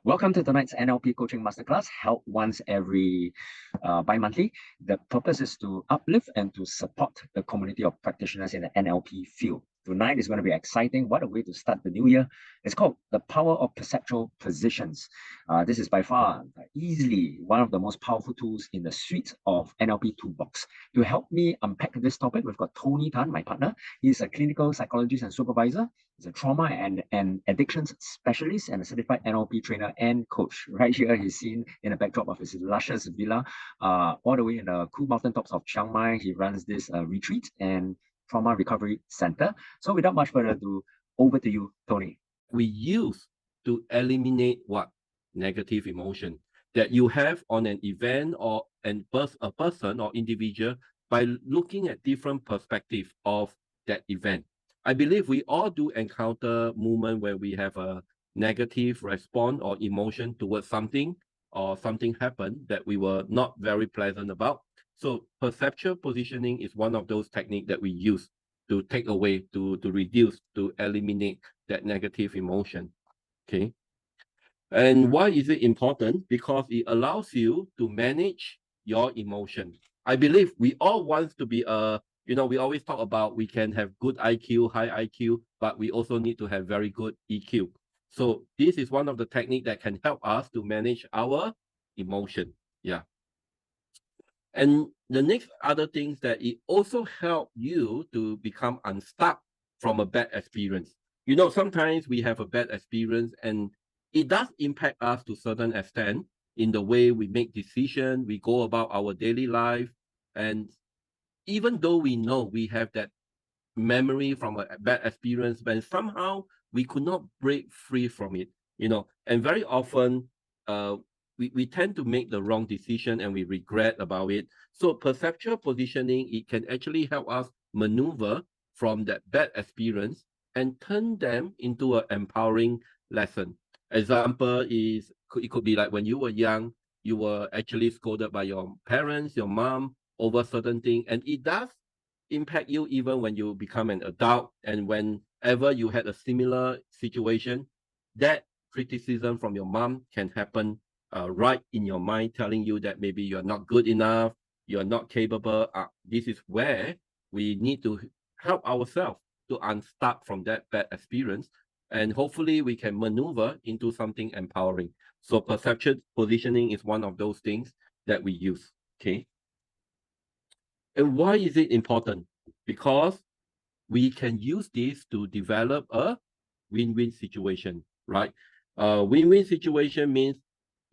Welcome to tonight's NLP coaching masterclass, held once every bi-monthly. The purpose is to uplift and to support the community of practitioners in the NLP field. Tonight is going to be exciting. What a way to start the new year. It's called The Power of Perceptual Positions. This is by far easily one of the most powerful tools in the suite of NLP toolbox. To help me unpack this topic, we've got Tony Tan, my partner. He's a clinical psychologist and supervisor. He's a trauma and addictions specialist and a certified NLP trainer and coach. Right here, he's seen in the backdrop of his luscious villa, all the way in the cool mountaintops of Chiang Mai. He runs this retreat and trauma recovery center. So without much further ado, over to you, Tony. We use to eliminate what? Negative emotion that you have on an event or a person or individual by looking at different perspectives of that event. I believe we all do encounter moments where we have a negative response or emotion towards something or something happened that we were not very pleasant about. So perceptual positioning is one of those techniques that we use to take away, to reduce, to eliminate that negative emotion. Okay. And why is it important? Because it allows you to manage your emotion. I believe we all want to be we always talk about we can have good IQ, high IQ, but we also need to have very good EQ. So this is one of the techniques that can help us to manage our emotion. Yeah. And the next other things that it also help you to become unstuck from a bad experience. You know, sometimes we have a bad experience and it does impact us to a certain extent in the way we make decisions, we go about our daily life. And even though we know we have that memory from a bad experience, but somehow we could not break free from it, and very often we tend to make the wrong decision and we regret about it. So perceptual positioning, it can actually help us maneuver from that bad experience and turn them into an empowering lesson. Example is, it could be like when you were young, you were actually scolded by your parents, your mom, over certain things, and it does impact you even when you become an adult. And whenever you had a similar situation, that criticism from your mom can happen right in your mind, telling you that maybe you're not good enough, you're not capable. This is where we need to help ourselves to unstuck from that bad experience. And hopefully we can maneuver into something empowering. So perception positioning is one of those things that we use. Okay. And why is it important? Because we can use this to develop a win-win situation, right? Win-win situation means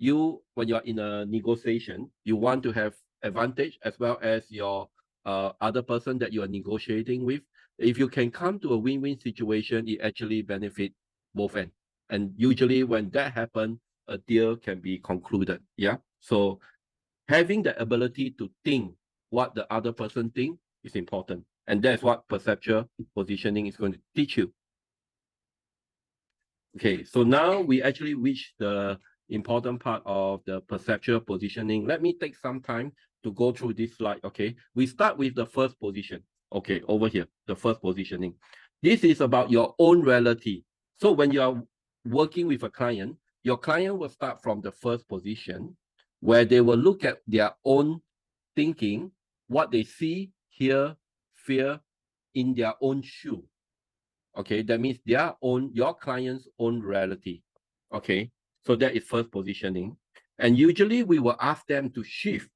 when you're in a negotiation, you want to have advantage as well as your other person that you are negotiating with. If you can come to a win-win situation, it actually benefits both ends. And usually when that happens, a deal can be concluded. Yeah. So having the ability to think what the other person thinks is important. And that's what perceptual positioning is going to teach you. Okay, so now we actually reach the important part of the perceptual positioning. Let me take some time to go through this slide. Okay, we start with the first position. Okay, over here, the first positioning. This is about your own reality. So when you are working with a client, your client will start from the first position where they will look at their own thinking, what they see, hear, feel in their own shoe. Okay, that means your client's own reality. Okay, so that is first positioning. And usually we will ask them to shift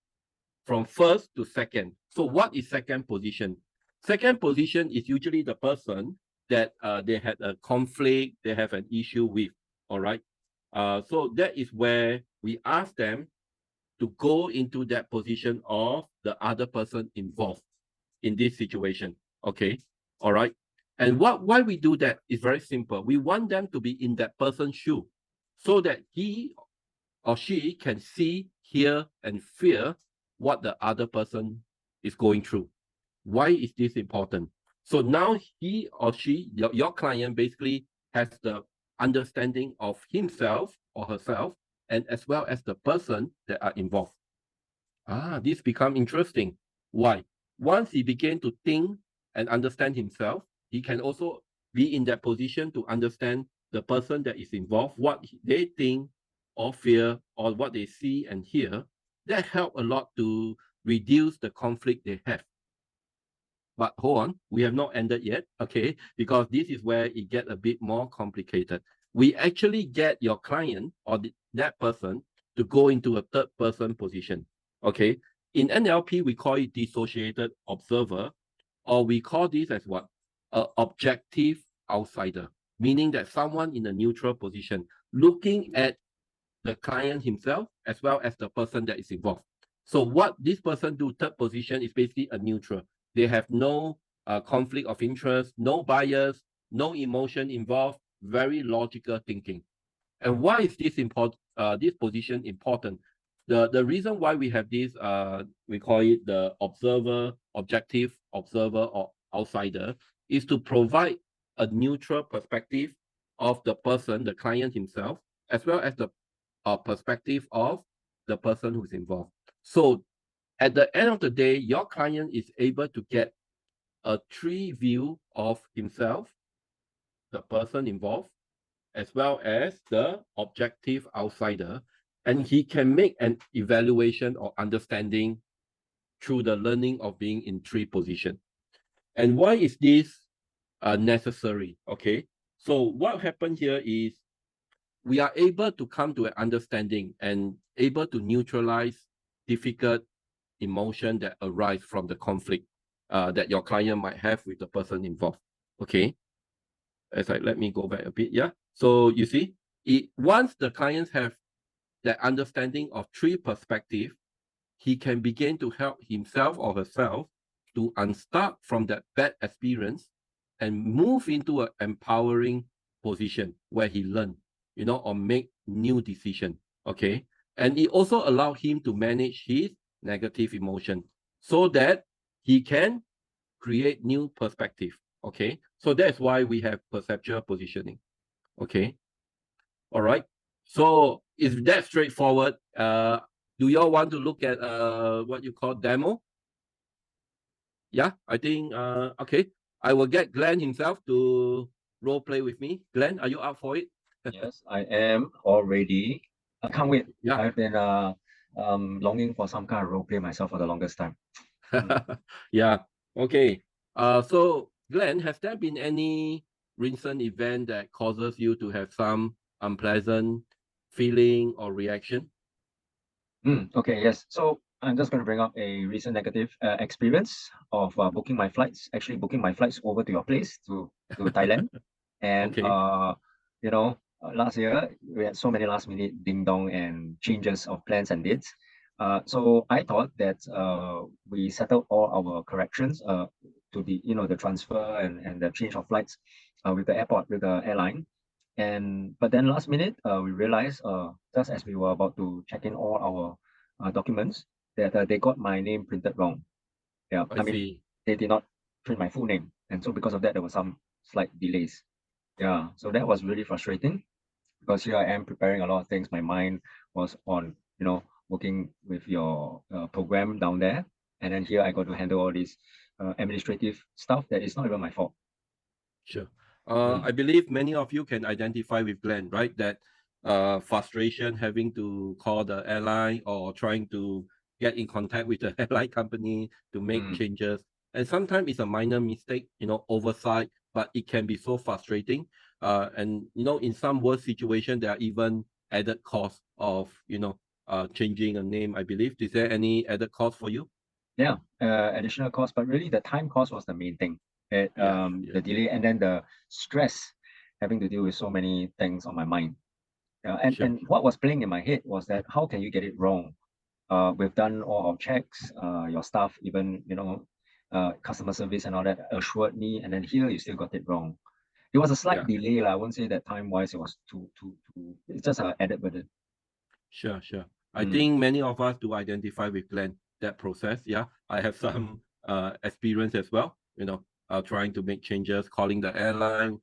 from first to second. So what is second position? Second position is usually the person that they had a conflict, they have an issue with, all right? So that is where we ask them to go into that position of the other person involved in this situation, okay? All right? And why we do that is very simple. We want them to be in that person's shoe so that he or she can see, hear, and feel what the other person is going through. Why is this important? So now he or she, your client, basically has the understanding of himself or herself, and as well as the person that are involved. This become interesting. Why? Once he began to think and understand himself, he can also be in that position to understand the person that is involved, what they think, or fear or what they see and hear, that help a lot to reduce the conflict they have. But hold on, we have not ended yet, okay? Because this is where it gets a bit more complicated. We actually get your client or that person to go into a third person position, okay? In NLP, we call it dissociated observer, or we call this as what? An objective outsider, meaning that someone in a neutral position, looking at the client himself as well as the person that is involved. So what this person do, third position, is basically a neutral. They have no conflict of interest, no bias, no emotion involved, very logical thinking. And why is this important? This position important? The reason why we have this, we call it the observer, objective observer or outsider, is to provide a neutral perspective of the person, the client himself, as well as the perspective of the person who's involved. So at the end of the day, your client is able to get a tree view of himself, the person involved, as well as the objective outsider, and he can make an evaluation or understanding through the learning of being in tree position. And why is this necessary? Okay, so what happened here is we are able to come to an understanding and able to neutralize difficult emotion that arise from the conflict that your client might have with the person involved. Okay, let me go back a bit. Yeah, so you see, once the clients have that understanding of tree perspective, he can begin to help himself or herself to unstuck from that bad experience and move into an empowering position where he learn, or make new decision. Okay, and it also allow him to manage his negative emotion so that he can create new perspective. Okay, so that's why we have perceptual positioning. Okay, all right. So is that straightforward? Do you all want to look at what you call demo? Yeah, I think okay. I will get Glenn himself to role play with me. Glenn, are you up for it? Yes, I am already. I can't wait. Yeah. I've been longing for some kind of role play myself for the longest time. Yeah. Okay. So Glenn, has there been any recent event that causes you to have some unpleasant feeling or reaction? Okay, yes. So I'm just going to bring up a recent negative experience of booking my flights, actually booking my flights over to your place to Thailand. And Okay. last year we had so many last minute ding dong and changes of plans and dates. So I thought that we settled all our corrections to the transfer and the change of flights with the airport, with the airline. But then last minute we realized just as we were about to check in all our documents that they got my name printed wrong. Yeah, I I mean see. they did not print my full name, and so because of that there was some slight delays. Yeah, so that was really frustrating because here I am preparing a lot of things. My mind was on, working with your program down there. And then here I got to handle all this administrative stuff that is not even my fault. Sure. Mm. I believe many of you can identify with Glenn, right? That frustration having to call the airline or trying to get in contact with the airline company to make Mm. changes. And sometimes it's a minor mistake, oversight, but it can be so frustrating. And in some worse situation, there are even added costs of, changing a name, I believe. Is there any added cost for you? Yeah, additional cost, but really the time cost was the main thing. Yeah, The delay and then the stress having to deal with so many things on my mind. And sure. what was playing in my head was that how can you get it wrong? We've done all our checks. Your staff, even customer service and all that, assured me, and then here you still got it wrong. It was a slight Yeah. delay. I won't say that time-wise it was too. It's just an added burden. Sure, sure. I think many of us do identify with Glenn, that process. Yeah, I have some experience as well, trying to make changes, calling the airline,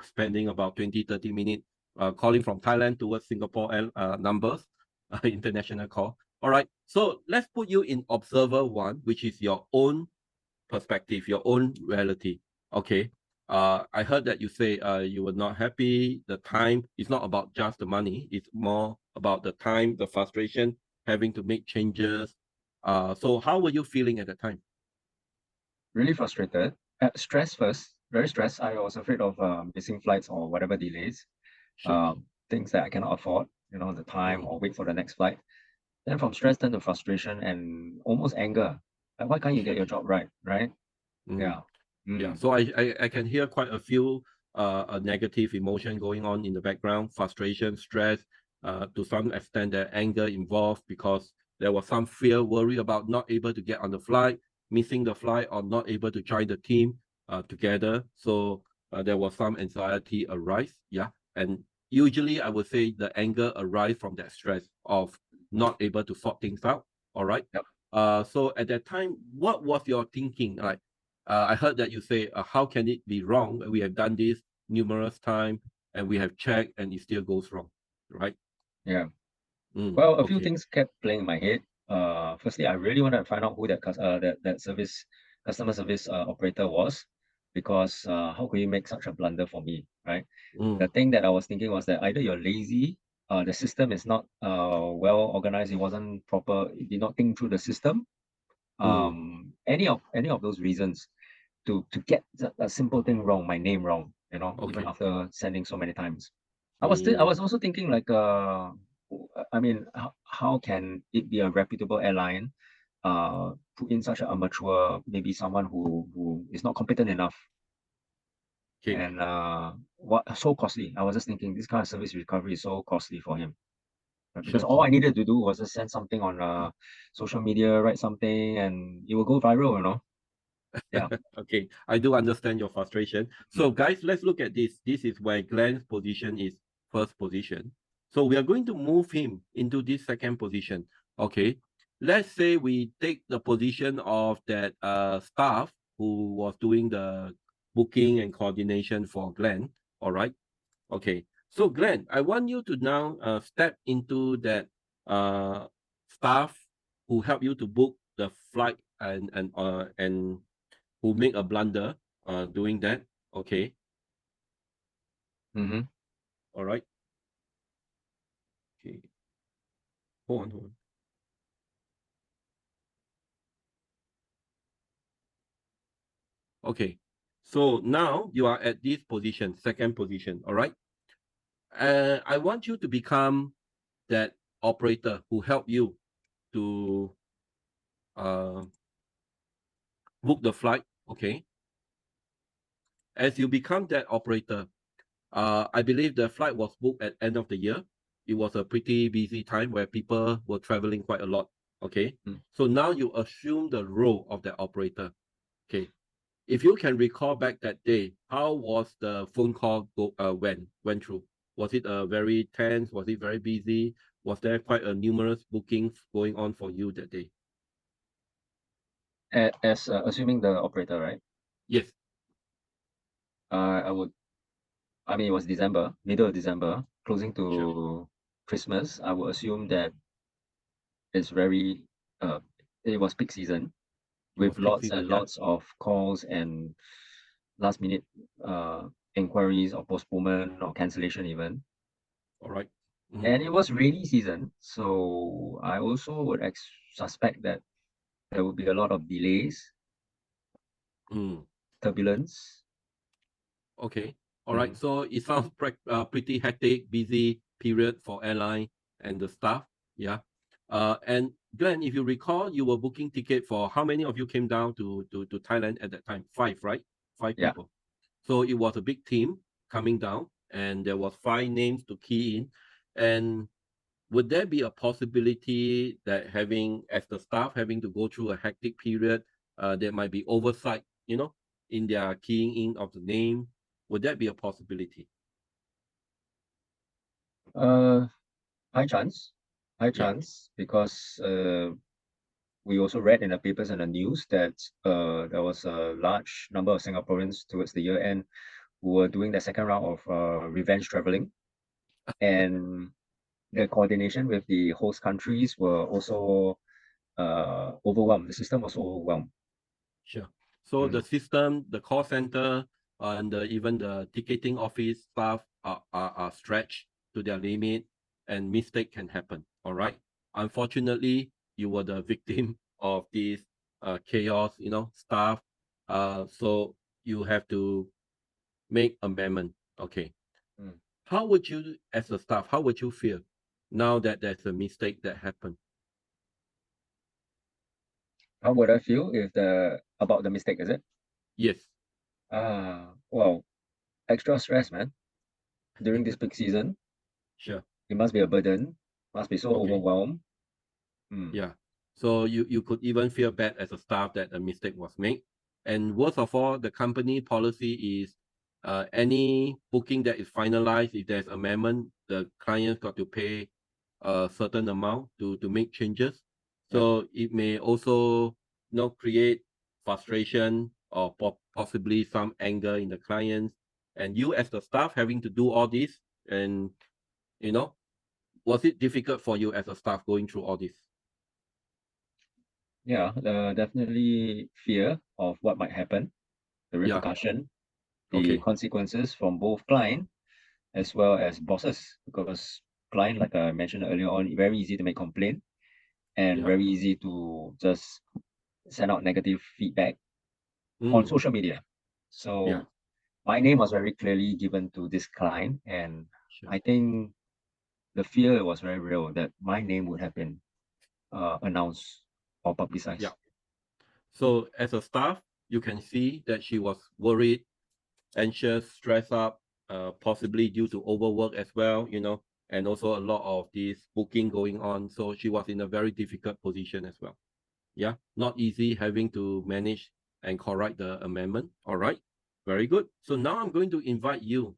spending about 20-30 minutes calling from Thailand towards Singapore numbers, international call. All right, so let's put you in observer one, which is your own perspective, your own reality. Okay, I heard that you say you were not happy. The time is not about just the money. It's more about the time, the frustration, having to make changes. So how were you feeling at the time? Really frustrated. Stressed first, very stressed. I was afraid of missing flights or whatever delays, Sure. things that I cannot afford, the time or wait for the next flight. Then from stress, then to frustration and almost anger. Like, why can't you get your job right? Right? Yeah. Yeah. Mm. So I can hear quite a few a negative emotion going on in the background, frustration, stress, to some extent there anger involved because there was some fear, worry about not able to get on the flight, missing the flight, or not able to join the team together. So there was some anxiety arise. Yeah. And usually I would say the anger arise from that stress of not able to sort things out. All right. Yep. So at that time, what was your thinking? Like, I heard that you say, how can it be wrong? We have done this numerous times and we have checked and it still goes wrong, right? Yeah. Well, a few Okay. things kept playing in my head. Firstly, I really wanted to find out who that customer service operator was, because how could you make such a blunder for me, right? The thing that I was thinking was that either you're lazy, the system is not well organized, it wasn't proper, it did not think through the system. Any of those reasons to get a simple thing wrong, my name wrong, even Okay. after sending so many times. I was also thinking like I mean, how can it be a reputable airline put in such an amateur, maybe someone who is not competent enough, Okay. and what so costly. I was just thinking this kind of service recovery is so costly for him. Because Sure. all I needed to do was just send something on social media, write something, and it will go viral. Yeah. Okay. I do understand your frustration. So guys, let's look at this. This is where Glenn's position is first position. So we are going to move him into this second position. Okay. Let's say we take the position of that staff who was doing the booking and coordination for Glenn. All right. Okay. So Glenn, I want you to now step into that staff who help you to book the flight and who make a blunder doing that. Okay. Mm-hmm. All right. Okay. Hold on, hold on. Okay. So now you are at this position, second position. All right. I want you to become that operator who help you to uh, book the flight. Okay. As you become that operator, I believe the flight was booked at end of the year. It was a pretty busy time where people were traveling quite a lot. Okay. So now you assume the role of the operator. Okay. If you can recall back that day, how was the phone call went through? Was it very tense? Was it very busy? Was there quite a numerous bookings going on for you that day? As assuming the operator, right? Yes. I mean, it was December, middle of December, closing Sure. to Christmas. I would assume that it's very, uh, it was peak season It was with peak lots season. and Yeah. lots of calls and last minute inquiries or postponement or cancellation even. All right. And it was rainy season, so I also would suspect that there would be a lot of delays, turbulence. Okay. All right. Mhm. So it sounds pretty hectic, busy period for airline and the staff. Yeah. And Glenn, if you recall, you were booking ticket for how many of you came down to Thailand at that time? Five, right? Five Yeah. people. So it was a big team coming down, and there was five names to key in. And would there be a possibility that as the staff having to go through a hectic period, there might be oversight, in their keying in of the name? Would that be a possibility? Uh, high chance, Yeah. because we also read in the papers and the news that there was a large number of Singaporeans towards the year end who were doing the second round of revenge traveling, and the coordination with the host countries were also overwhelmed. The system was overwhelmed. Sure. So the system, the call center, and even the ticketing office staff are stretched to their limit, and mistake can happen. All right. Unfortunately, you were the victim of this chaos, staff. So you have to make amendment. Okay. Mm. How would you, as a staff, how would you feel now that there's a mistake that happened? How would I feel if about the mistake, is it? Yes. Well, extra stress, man. During this peak season, Sure. it must be a burden, must be so Okay. overwhelmed. Mm. Yeah. So you could even feel bad as a staff that a mistake was made. And worst of all, the company policy is any booking that is finalized, if there's amendment, the client got to pay a certain amount to make changes. Yeah. So it may also create frustration or possibly some anger in the clients. And you as the staff having to do all this, and you know, was it difficult for you as a staff going through all this? Yeah, definitely fear of what might happen, the Yeah. repercussion, the Okay. consequences from both client as well as bosses, because client, like I mentioned earlier on, very easy to make complaint and Yeah. very easy to just send out negative feedback on Mm. social media. Yeah. So my name was very clearly given to this client, and Sure. I think the fear was very real that my name would have been announced or Yeah. publicized. So as a staff, you can see that she was worried, anxious, stressed up, possibly due to overwork as well, and also a lot of this booking going on. So she was in a very difficult position as well. Yeah, not easy having to manage and correct the amendment. All right, very good. So now I'm going to invite you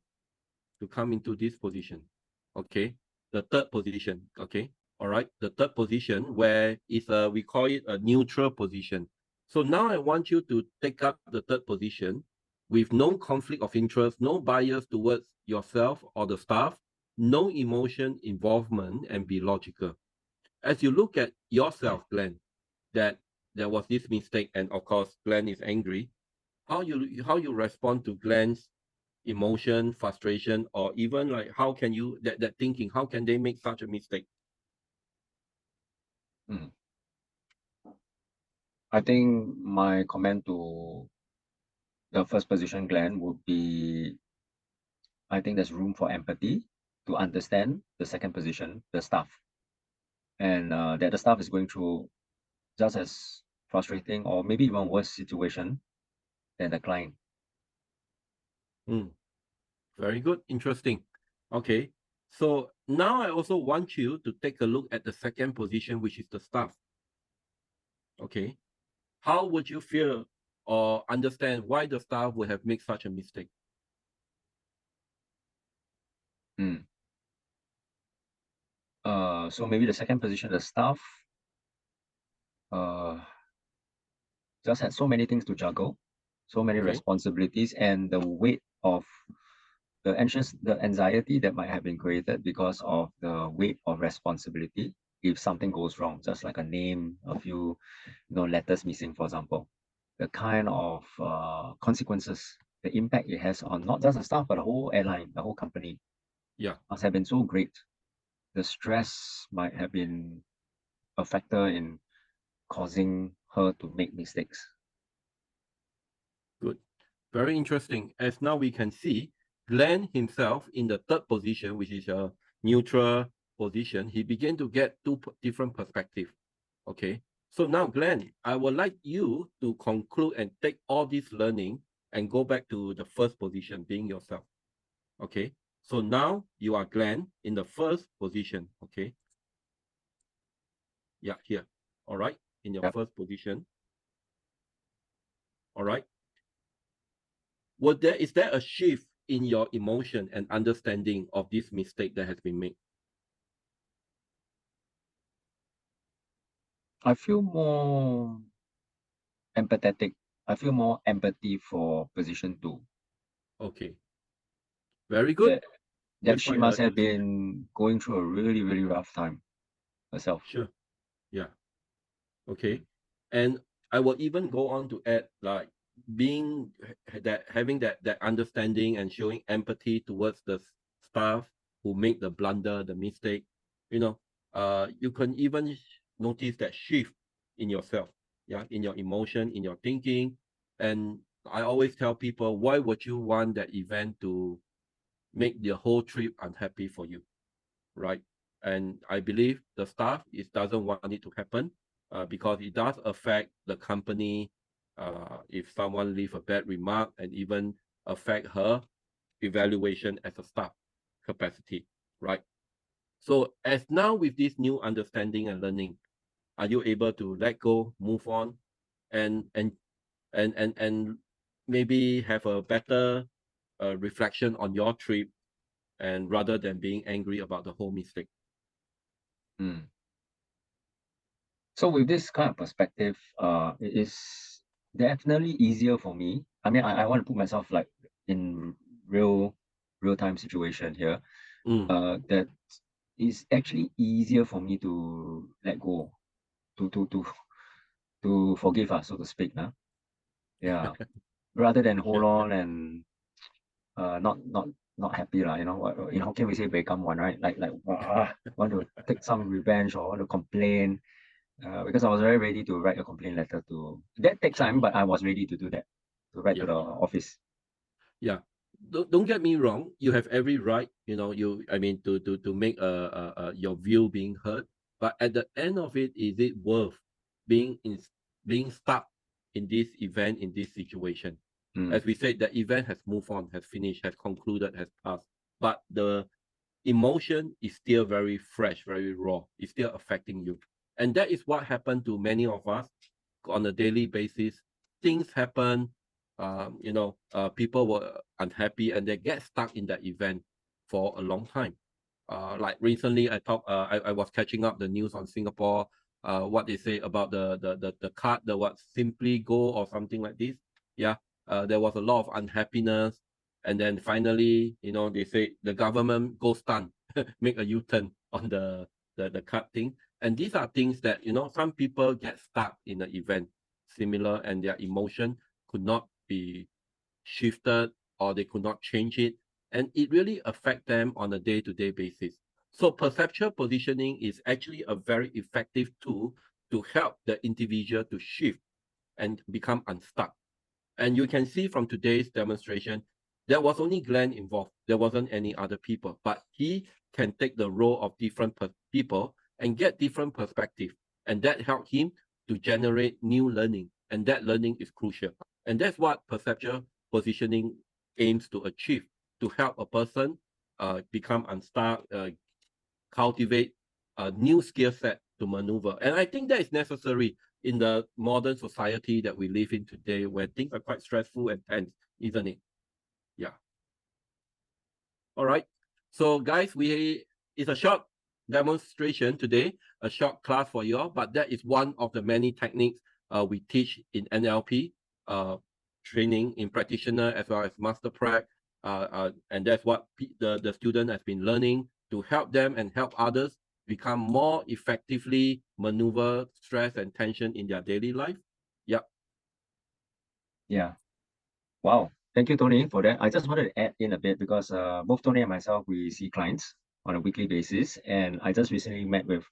to come into this position. Okay, the third position. Okay, all right, the third position where is we call it a neutral position. So now I want you to take up the third position with no conflict of interest, no bias towards yourself or the staff, no emotion involvement, and be logical. As you look at yourself, Glenn, that there was this mistake, and of course, Glenn is angry. How you respond to Glenn's emotion, frustration, or even like how can you that thinking, how can they make such a mistake? Mm. I think my comment to the first position, Glenn, would be I think there's room for empathy to understand the second position, the staff, and that the staff is going through just as frustrating or maybe even worse situation than the client. Hmm. Very good, interesting. Okay, so now I also want you to take a look at the second position, which is the staff. Okay, how would you feel or understand why the staff would have made such a mistake? Mm. So maybe the second position, the staff, uh, just had so many things to juggle, so many Okay. responsibilities, and the weight of the anxiety that might have been created because of the weight of responsibility if something goes wrong, just like a name, a few, letters missing, for example. The kind of consequences, the impact it has on not just the staff, but the whole airline, the whole company Yeah. must have been so great. The stress might have been a factor in causing her to make mistakes. Good. Very interesting. As now we can see, Glenn himself in the third position, which is a neutral position, he began to get two different perspectives. Okay. So now, Glenn, I would like you to conclude and take all this learning and go back to the first position, being yourself. Okay. So now you are Glenn in the first position. Okay. Yeah, here. All right. In your Yep. first position. All right. Is there a shift in your emotion and understanding of this mistake that has been made? I feel more empathetic. I feel more empathy for position two. Okay, very good. That That's she quite must have a been going through a really, really rough time herself. sure. Yeah. Mm. Okay. And I will even go on to add like having that understanding and showing empathy towards the staff who make the blunder, the mistake, you can even notice that shift in yourself, yeah, in your emotion, in your thinking. And I always tell people, why would you want that event to make the whole trip unhappy for you, right? And I believe the staff doesn't want it to happen, because it does affect the company. If someone leave a bad remark, and even affect her evaluation as a staff capacity, right? So as now with this new understanding and learning, are you able to let go, move on, and and and maybe have a better reflection on your trip, and rather than being angry about the whole mistake? Mm. So with this kind of perspective, it is definitely easier for me. I mean, I want to put myself like in real time situation here. That is actually easier for me to let go, to forgive, so to speak, now. Yeah, rather than hold on and not happy, lah. You know what in Hokkien we say "become one," right? Like want to take some revenge or want to complain. Because I was very ready to write a complaint letter to. That takes time, but I was ready to do that, to write to Yeah. the office. Yeah, don't get me wrong. You have every right, to make your view being heard. But at the end of it, is it worth being in being stuck in this event, in this situation? As we said, the event has moved on, has finished, has concluded, has passed. But the emotion is still very fresh, very raw. It's still affecting you, and that is what happened to many of us on a daily basis. Things happen, people were unhappy and they get stuck in that event for a long time. Like recently, I was catching up the news on Singapore. What they say about the card, the what Simply Go or something like this. Yeah, there was a lot of unhappiness, and then finally, they say the government go stunt, make a U-turn on the card thing. And these are things that some people get stuck in an event similar, and their emotion could not be shifted, or they could not change it, and it really affect them on a day-to-day basis. So perceptual positioning is actually a very effective tool to help the individual to shift and become unstuck. And you can see from today's demonstration, there was only Glenn involved. There wasn't any other people, but he can take the role of different people and get different perspective. And that helped him to generate new learning. And that learning is crucial. And that's what perceptual positioning aims to achieve, to help a person become unstuck, cultivate a new skill set to maneuver. And I think that is necessary in the modern society that we live in today, where things are quite stressful and tense, isn't it? Yeah. All right. So guys, it's a short demonstration today, a short class for you all, but that is one of the many techniques we teach in NLP training in practitioner as well as master prac. And that's what the student has been learning to help them and help others become more effectively maneuver stress and tension in their daily life. Yep. Yeah. Wow. Thank you, Tony, for that. I just wanted to add in a bit because both Tony and myself, we see clients on a weekly basis. And I just recently met with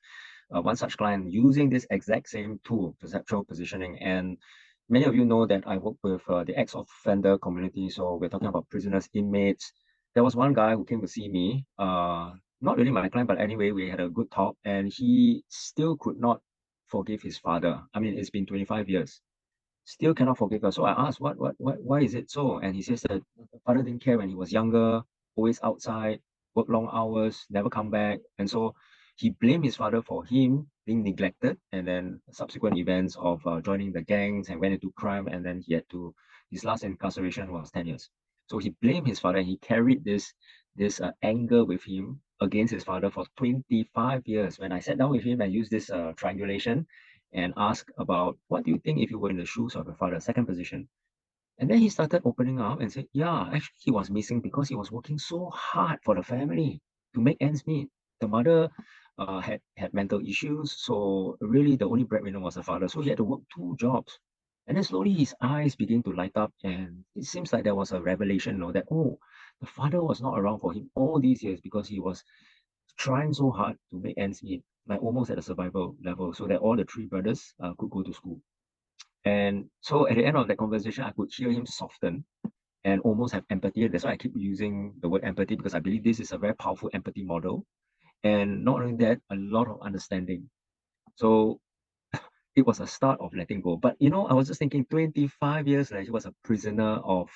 one such client using this exact same tool, perceptual positioning. And many of you know that I work with the ex-offender community. So we're talking about prisoners, inmates. There was one guy who came to see me, not really my client, but anyway, we had a good talk. And he still could not forgive his father. I mean, it's been 25 years. Still cannot forgive her. So I asked, why is it so? And he says that the father didn't care when he was younger, always outside, work long hours, never come back. And so he blamed his father for him being neglected, and then subsequent events of joining the gangs and went into crime, and then his last incarceration was 10 years. So he blamed his father, and he carried this anger with him against his father for 25 years. When I sat down with him and used this triangulation and asked about, what do you think if you were in the shoes of your father, second position? And then he started opening up and said, yeah, actually he was missing because he was working so hard for the family to make ends meet. The mother had mental issues, so really the only breadwinner was the father. So he had to work two jobs. And then slowly his eyes begin to light up, and it seems like there was a revelation, that, oh, the father was not around for him all these years because he was trying so hard to make ends meet, like almost at a survival level, so that all the three brothers could go to school. And so at the end of that conversation, I could hear him soften and almost have empathy. That's why I keep using the word empathy, because I believe this is a very powerful empathy model. And not only that, a lot of understanding. So it was a start of letting go. But I was just thinking 25 years later, he was a prisoner of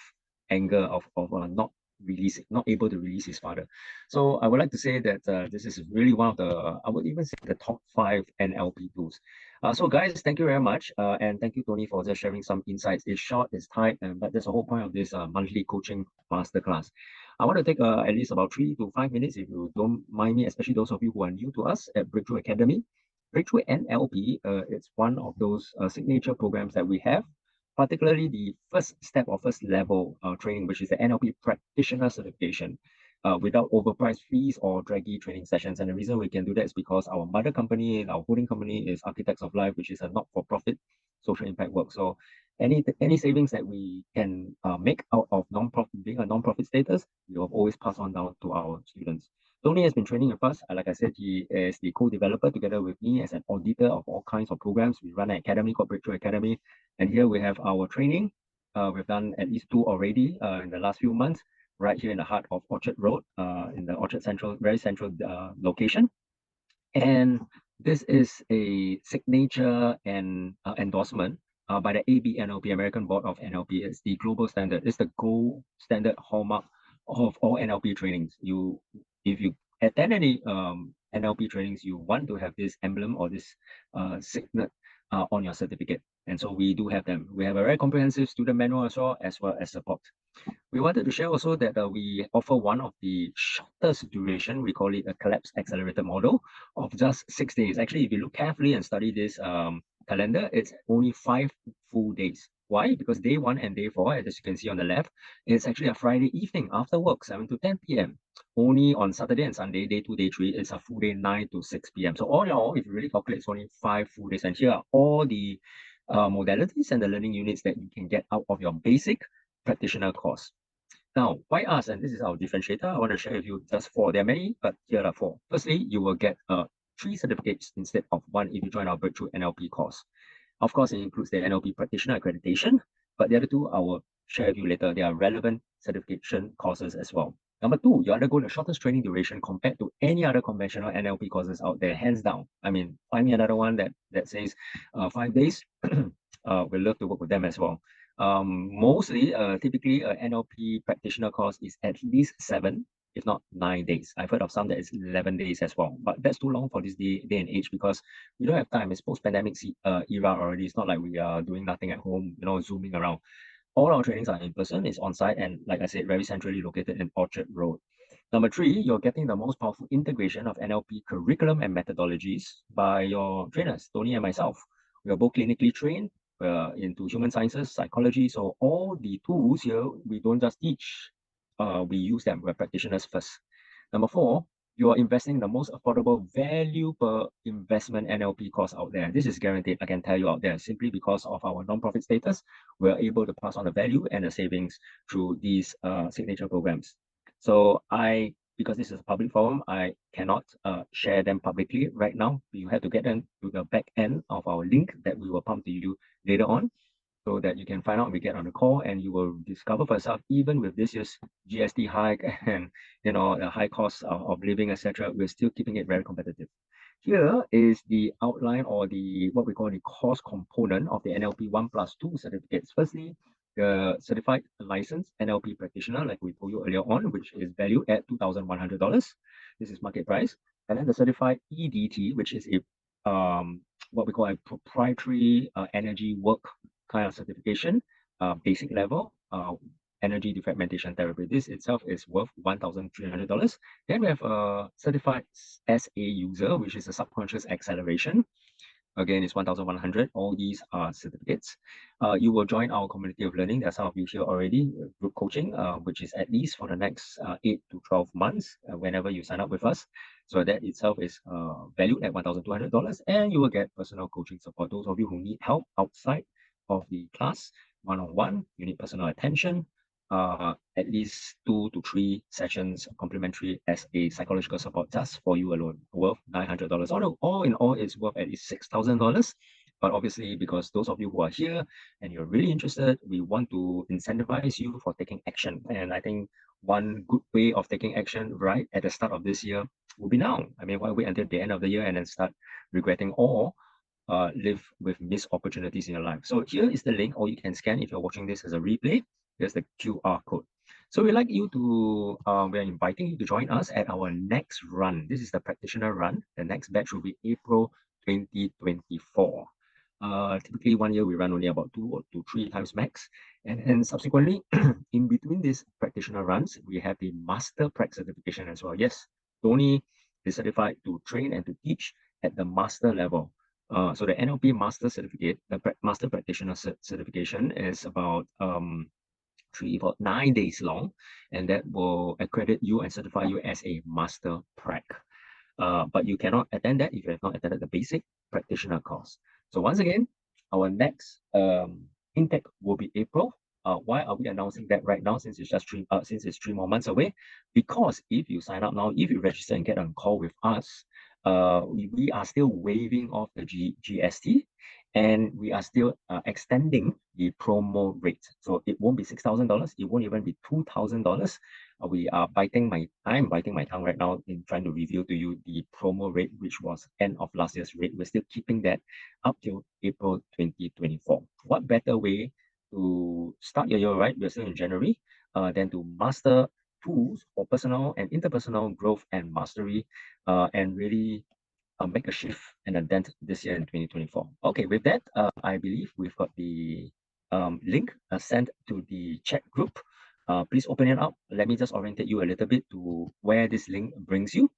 anger, of not releasing, not able to release his father. So I would like to say that this is really one of the, I would even say the top 5 NLP tools. So guys, thank you very much. And thank you, Tony, for just sharing some insights. It's short, it's tight, but that's the whole point of this monthly coaching masterclass. I want to take at least about 3 to 5 minutes, if you don't mind me, especially those of you who are new to us at Breakthrough Academy. Breakthrough NLP, it's one of those signature programs that we have, particularly the first step or first level training, which is the NLP practitioner certification, without overpriced fees or draggy training sessions. And the reason we can do that is because our mother company, our holding company, is Architects of Life, which is a not-for-profit social impact work. So any savings that we can make out of non-profit, being a non-profit status, we will always pass on down to our students. Tony has been training with us. Like I said, he is the co-developer together with me as an auditor of all kinds of programs. We run an academy called Breakthrough Academy. And here we have our training. We've done at least 2 already in the last few months, right here in the heart of Orchard Road, in the Orchard Central, very central location. And this is a signature and endorsement by the ABNLP, American Board of NLP. It's the global standard. It's the gold standard hallmark of all NLP trainings. If you attend any NLP trainings, you want to have this emblem or this signet on your certificate. And so we do have them. We have a very comprehensive student manual as well as support. We wanted to share also that we offer one of the shortest duration, we call it a collapse accelerated model, of just 6 days. Actually, if you look carefully and study this calendar, it's only 5 full days. Why? Because day 1 and day 4, as you can see on the left, it's actually a Friday evening after work, 7 to 10 p.m. Only on Saturday and Sunday, day 2, day 3, it's a full day, 9 to 6 p.m. So all in all, if you really calculate, it's only 5 full days. And here are all the modalities and the learning units that you can get out of your basic practitioner course. Now, why us? And this is our differentiator. I want to share with you just 4. There are many, but here are 4. Firstly, you will get 3 certificates instead of 1 if you join our Breakthrough NLP course. Of course, it includes the NLP Practitioner Accreditation, but the other 2 I will share with you later. They are relevant certification courses as well. Number 2, you undergo the shortest training duration compared to any other conventional NLP courses out there, hands down. I mean, find me another one that says 5 days. We'll love to work with them as well. Mostly, typically, an NLP practitioner course is at least 7, if not 9 days. I've heard of some that is 11 days as well, but that's too long for this day and age because we don't have time. It's post-pandemic era already. It's not like we are doing nothing at home, zooming around. All our trainings are in person, it's on site, and like I said, very centrally located in Orchard Road. Number 3, you're getting the most powerful integration of NLP curriculum and methodologies by your trainers, Tony and myself. We are both clinically trained into human sciences, psychology. So all the tools here, we don't just teach, we use them. We're practitioners first. Number 4, you are investing the most affordable value per investment NLP course out there. This is guaranteed, I can tell you out there, simply because of our non-profit status, we're able to pass on the value and the savings through these signature programs. So because this is a public forum, I cannot share them publicly right now. You have to get them to the back end of our link that we will pump to you later on, so that you can find out. We get on the call and you will discover for yourself, even with this year's GST hike and the high cost of living, etc., we're still keeping it very competitive. Here is the outline, or what we call the course component of the NLP 1+2 certificates. Firstly, the certified licensed NLP practitioner, like we told you earlier on, which is valued at $2,100. This is market price. And then the certified EDT, which is a what we call a proprietary energy work kind of certification, basic level, energy defragmentation therapy. This itself is worth $1,300. Then we have a certified SA user, which is a subconscious acceleration. Again, it's 1,100. All these are certificates. You will join our community of learning. There are some of you here already, group coaching, which is at least for the next 8 to 12 months, whenever you sign up with us. So that itself is valued at $1,200, and you will get personal coaching support. Those of you who need help outside of the class, one-on-one, you need personal attention, at least 2 to 3 sessions complimentary as a psychological support just for you alone, worth $900. All in all, it's worth at least $6,000. But obviously, because those of you who are here and you're really interested, we want to incentivize you for taking action. And I think one good way of taking action right at the start of this year will be now. I mean, why wait until the end of the year and then start regretting, or live with missed opportunities in your life? So here is the link, or you can scan if you're watching this as a replay. Here's the QR code. So we'd like you to, we're inviting you to join us at our next run. This is the practitioner run. The next batch will be April 2024. Typically 1 year we run only about 2 to 3 times max. And subsequently, in between these practitioner runs, we have the Master Prac certification as well. Yes, Tony is certified to train and to teach at the master level. So the NLP Master Certificate, the Master Practitioner Certification is about 9 days long, and that will accredit you and certify you as a Master Prac. But you cannot attend that if you have not attended the basic practitioner course. So once again, our next intake will be April. Why are we announcing that right now, since it's just 3 more months away? Because if you sign up now, if you register and get on call with us, we are still waiving off the GST, and we are still extending the promo rate. So it won't be $6,000. It won't even be $2,000. I'm biting my tongue right now in trying to reveal to you the promo rate, which was end of last year's rate. We're still keeping that up till April 2024. What better way to start your year, right? We're still in January, than to master tools for personal and interpersonal growth and mastery, and really make a shift and a dent this year in 2024. Okay, with that, I believe we've got the link sent to the chat group. Please open it up. Let me just orientate you a little bit to where this link brings you.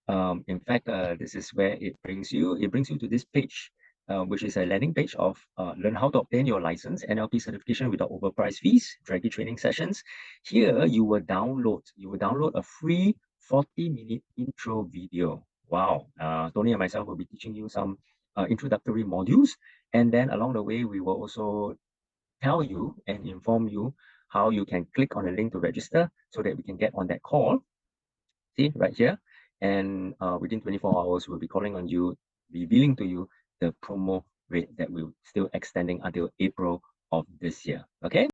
In fact, this is where it brings you. It brings you to this page, which is a landing page of learn how to obtain your license, NLP certification without overpriced fees, Draggy training sessions. Here, you will download a free 40-minute intro video. Wow. Tony and myself will be teaching you some introductory modules. And then along the way, we will also tell you and inform you how you can click on the link to register so that we can get on that call. See right here. And within 24 hours, we'll be calling on you, revealing to you the promo rate that we're still extending until April of this year. Okay.